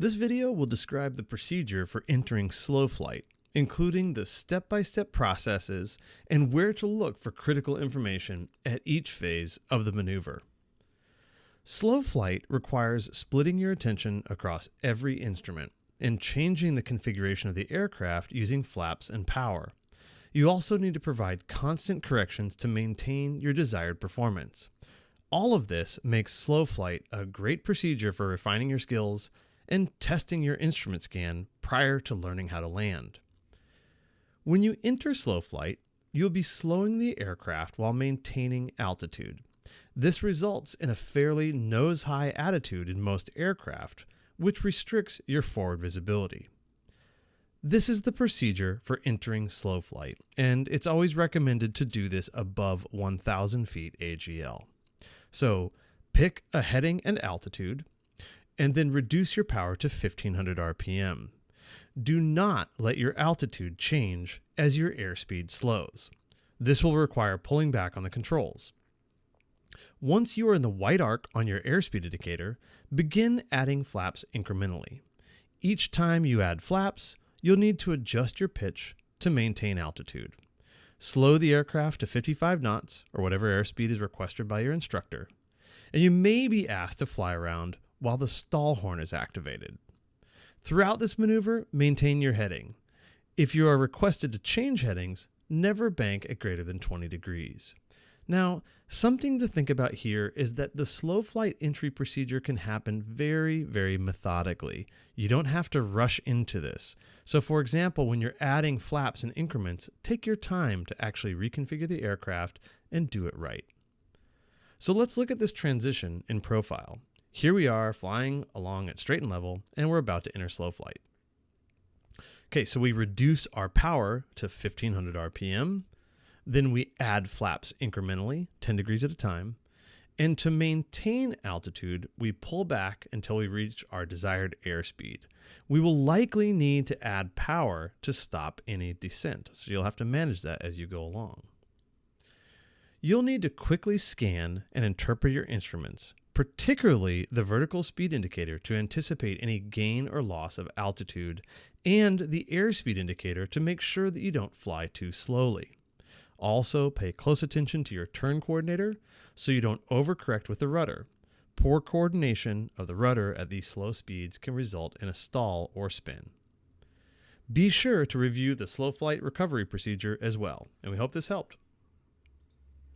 This video will describe the procedure for entering slow flight, including the step-by-step processes and where to look for critical information at each phase of the maneuver. Slow flight requires splitting your attention across every instrument and changing the configuration of the aircraft using flaps and power. You also need to provide constant corrections to maintain your desired performance. All of this makes slow flight a great procedure for refining your skills and testing your instrument scan prior to learning how to land. When you enter slow flight, you'll be slowing the aircraft while maintaining altitude. This results in a fairly nose-high attitude in most aircraft, which restricts your forward visibility. This is the procedure for entering slow flight, and it's always recommended to do this above 1,000 feet AGL. So pick a heading and altitude, and then reduce your power to 1,500 RPM. Do not let your altitude change as your airspeed slows. This will require pulling back on the controls. Once you are in the white arc on your airspeed indicator, begin adding flaps incrementally. Each time you add flaps, you'll need to adjust your pitch to maintain altitude. Slow the aircraft to 55 knots, or whatever airspeed is requested by your instructor, and you may be asked to fly around while the stall horn is activated. Throughout this maneuver, maintain your heading. If you are requested to change headings, never bank at greater than 20 degrees. Now, something to think about here is that the slow flight entry procedure can happen very, very methodically. You don't have to rush into this. So for example, when you're adding flaps in increments, take your time to actually reconfigure the aircraft and do it right. So let's look at this transition in profile. Here we are flying along at straight and level, and we're about to enter slow flight. Okay, so we reduce our power to 1,500 RPM. Then we add flaps incrementally, 10 degrees at a time. And to maintain altitude, we pull back until we reach our desired airspeed. We will likely need to add power to stop any descent, so you'll have to manage that as you go along. You'll need to quickly scan and interpret your instruments, particularly the vertical speed indicator, to anticipate any gain or loss of altitude, and the airspeed indicator to make sure that you don't fly too slowly. Also, pay close attention to your turn coordinator so you don't overcorrect with the rudder. Poor coordination of the rudder at these slow speeds can result in a stall or spin. Be sure to review the slow flight recovery procedure as well, and we hope this helped.